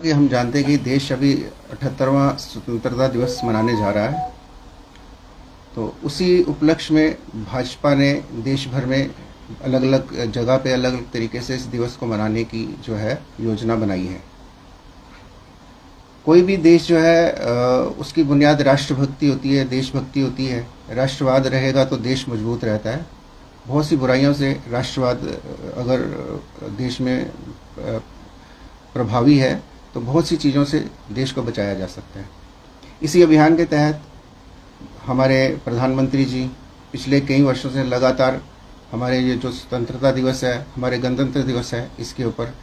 कि हम जानते हैं कि देश अभी 78वां स्वतंत्रता दिवस मनाने जा रहा है। तो उसी उपलक्ष्य में भाजपा ने देश भर में अलग अलग जगह पे अलग अलग तरीके से इस दिवस को मनाने की जो है योजना बनाई है। कोई भी देश जो है उसकी बुनियाद राष्ट्रभक्ति होती है, देशभक्ति होती है। राष्ट्रवाद रहेगा तो देश मजबूत रहता है। बहुत सी बुराइयों से राष्ट्रवाद अगर देश में प्रभावी है तो बहुत सी चीज़ों से देश को बचाया जा सकता है। इसी अभियान के तहत हमारे प्रधानमंत्री जी पिछले कई वर्षों से लगातार हमारे ये जो स्वतंत्रता दिवस है, हमारे गणतंत्र दिवस है, इसके ऊपर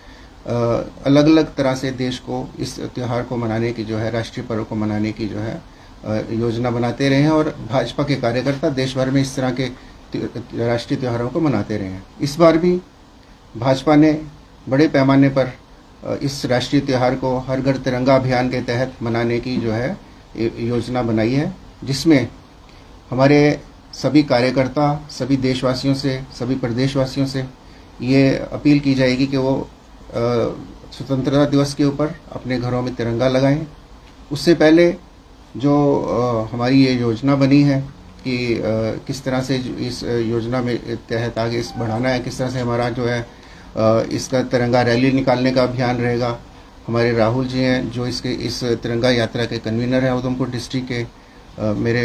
अलग अलग तरह से देश को इस त्यौहार को मनाने की जो है, राष्ट्रीय पर्व को मनाने की जो है योजना बनाते रहे हैं। और भाजपा के कार्यकर्ता देश भर में इस तरह के राष्ट्रीय त्योहारों को मनाते रहे हैं। इस बार भी भाजपा ने बड़े पैमाने पर इस राष्ट्रीय त्यौहार को हर घर तिरंगा अभियान के तहत मनाने की जो है योजना बनाई है, जिसमें हमारे सभी कार्यकर्ता, सभी देशवासियों से, सभी प्रदेशवासियों से ये अपील की जाएगी कि वो स्वतंत्रता दिवस के ऊपर अपने घरों में तिरंगा लगाएं। उससे पहले जो हमारी ये योजना बनी है कि किस तरह से इस योजना में तहत आगे इस बढ़ाना है, किस तरह से हमारा जो है इसका तिरंगा रैली निकालने का अभियान रहेगा। हमारे राहुल जी हैं जो इस तिरंगा यात्रा के कन्वीनर हैं उधमपुर डिस्ट्रिक्ट के। मेरे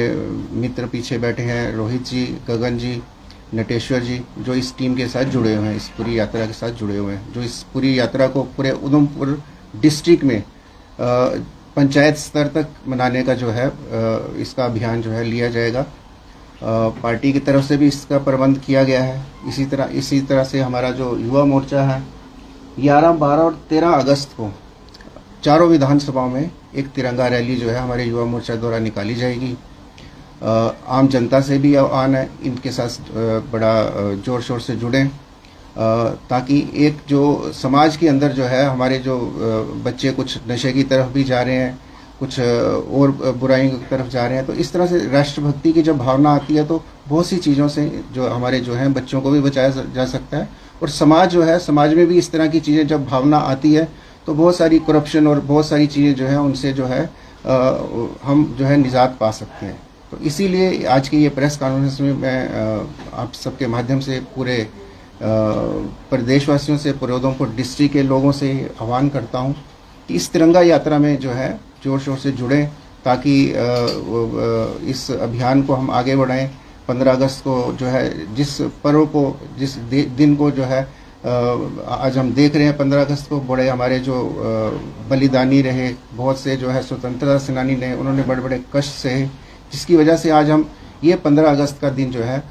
मित्र पीछे बैठे हैं, रोहित जी, गगन जी, नटेश्वर जी, जो इस टीम के साथ जुड़े हुए हैं, इस पूरी यात्रा के साथ जुड़े हुए हैं, जो इस पूरी यात्रा को पूरे उधमपुर डिस्ट्रिक्ट में पंचायत स्तर तक मनाने का जो है इसका अभियान जो है लिया जाएगा। पार्टी की तरफ से भी इसका प्रबंध किया गया है। इसी तरह से हमारा जो युवा मोर्चा है 11, 12 और 13 अगस्त को चारों विधानसभाओं में एक तिरंगा रैली जो है हमारे युवा मोर्चा द्वारा निकाली जाएगी। आम जनता से भी आह्वान है इनके साथ बड़ा जोर शोर से जुड़ें, ताकि एक जो समाज के अंदर जो है हमारे जो बच्चे कुछ नशे की तरफ भी जा रहे हैं, कुछ और बुराइयों की तरफ जा रहे हैं, तो इस तरह से राष्ट्रभक्ति की जब भावना आती है तो बहुत सी चीज़ों से जो हमारे जो हैं बच्चों को भी बचाया जा सकता है। और समाज जो है, समाज में भी इस तरह की चीज़ें जब भावना आती है तो बहुत सारी करप्शन और बहुत सारी चीज़ें जो है उनसे जो है हम जो है निजात पा सकते हैं। तो इसीलिए आज की ये प्रेस कॉन्फ्रेंस में मैं आप सबके माध्यम से पूरे प्रदेशवासियों से, पूरे उधमपुर डिस्ट्रिक्ट के लोगों से आह्वान करता हूँ कि इस तिरंगा यात्रा में जो है जोर शोर से जुड़ें, ताकि इस अभियान को हम आगे बढ़ाएं। 15 अगस्त को जो है जिस पर्व को, जिस दिन को जो है आज हम देख रहे हैं, 15 अगस्त को बड़े हमारे जो बलिदानी रहे, बहुत से जो है स्वतंत्रता सेनानी रहे, उन्होंने बड़े बड़े कष्ट सहे, जिसकी वजह से आज हम ये 15 अगस्त का दिन जो है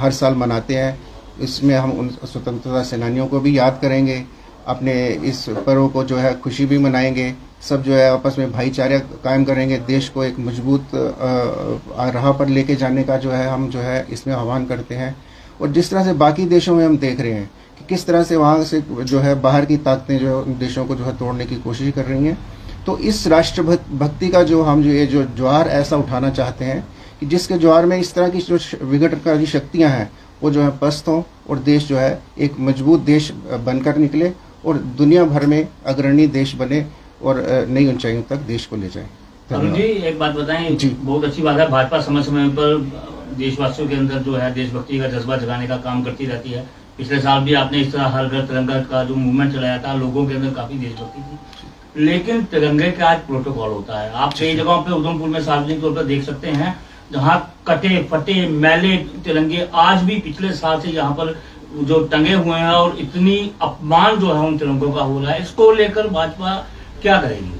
हर साल मनाते हैं। इसमें हम उन स्वतंत्रता सेनानियों को भी याद करेंगे, अपने इस पर्व को जो है खुशी भी मनाएंगे, सब जो है आपस में भाईचारा कायम करेंगे, देश को एक मजबूत राह पर लेके जाने का जो है हम जो है इसमें आह्वान करते हैं। और जिस तरह से बाकी देशों में हम देख रहे हैं कि किस तरह से वहाँ से जो है बाहर की ताकतें जो है उन देशों को जो है तोड़ने की कोशिश कर रही हैं, तो इस राष्ट्रभक्ति का जो हम जो ज्वार ऐसा उठाना चाहते हैं कि जिसके ज्वार में इस तरह की जो विघटनकारी शक्तियाँ हैं वो जो है पस्त हों और देश जो है एक मजबूत देश बनकर निकले और दुनिया भर में अग्रणी देश बने और नई ऊंचाइयों तक देश को ले जाए। अरुण जी, एक बात बताएं जी। बहुत अच्छी बात है, भाजपा समय समय पर देशवासियों के अंदर जो है देशभक्ति का जज्बा जगाने का काम करती रहती है। पिछले साल भी आपने इस तरह हर घर तिरंगा का जो मूवमेंट चलाया था, लोगों के अंदर काफी देशभक्ति थी। लेकिन तिरंगे का आज प्रोटोकॉल होता है, आप कई जगहों पे उधमपुर में सार्वजनिक तौर पर देख सकते हैं जहाँ कटे फटे मैले तिरंगे आज भी पिछले साल से यहाँ पर जो टंगे हुए हैं, और इतनी अपमान जो है उन तिरंगों का हो रहा है, इसको लेकर भाजपा क्या करेगी?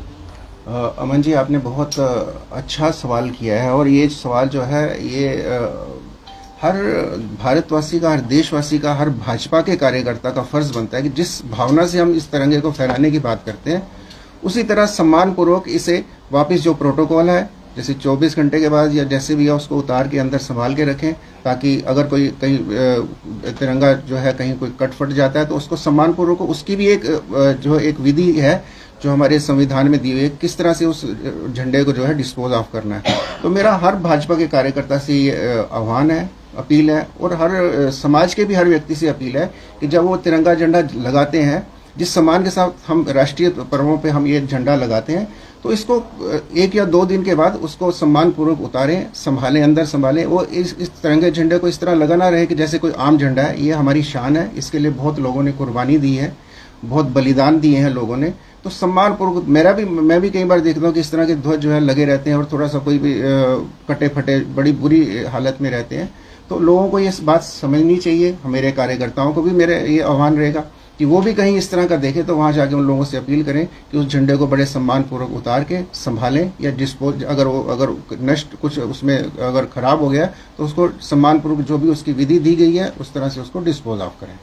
अमन जी, आपने बहुत अच्छा सवाल किया है और ये सवाल जो है ये हर भारतवासी का, हर देशवासी का, हर भाजपा के कार्यकर्ता का फर्ज बनता है कि जिस भावना से हम इस तिरंगे को फहराने की बात करते हैं उसी तरह सम्मानपूर्वक इसे वापस जो प्रोटोकॉल है, जैसे 24 घंटे के बाद या जैसे भी है उसको उतार के अंदर संभाल के रखें, ताकि अगर कोई कहीं तिरंगा जो है कहीं कोई कट फट जाता है तो उसको सम्मानपूर्वक, उसकी भी एक जो एक विधि है जो हमारे संविधान में दी हुई है, किस तरह से उस झंडे को जो है डिस्पोज ऑफ करना है। तो मेरा हर भाजपा के कार्यकर्ता से ये आह्वान है, अपील है, और हर समाज के भी हर व्यक्ति से अपील है कि जब वो तिरंगा झंडा लगाते हैं जिस सम्मान के साथ हम राष्ट्रीय पर्वों पे हम ये झंडा लगाते हैं, तो इसको 1 या 2 दिन के बाद उसको सम्मान पूर्वक उतारें, संभालें, अंदर संभालें। वो इस तिरंगे झंडे को इस तरह लगाना रहे कि जैसे कोई आम झंडा है। ये हमारी शान है, इसके लिए बहुत लोगों ने कुर्बानी दी है, बहुत बलिदान दिए हैं लोगों ने। तो सम्मान पूर्वक मैं भी कई बार देखता हूँ कि इस तरह के ध्वज जो है लगे रहते हैं और थोड़ा सा कोई भी कटे फटे बड़ी बुरी हालत में रहते हैं। तो लोगों को ये बात समझनी चाहिए। मेरे कार्यकर्ताओं को भी मेरे ये आह्वान रहेगा कि वो भी कहीं इस तरह का देखें तो वहां जाके उन लोगों से अपील करें कि उस झंडे को बड़े सम्मान पूर्वक उतार के संभालें, या डिस्पोज अगर नष्ट कुछ उसमें अगर खराब हो गया तो उसको सम्मान पूर्वक जो भी उसकी विधि दी गई है उस तरह से उसको डिस्पोज ऑफ करें।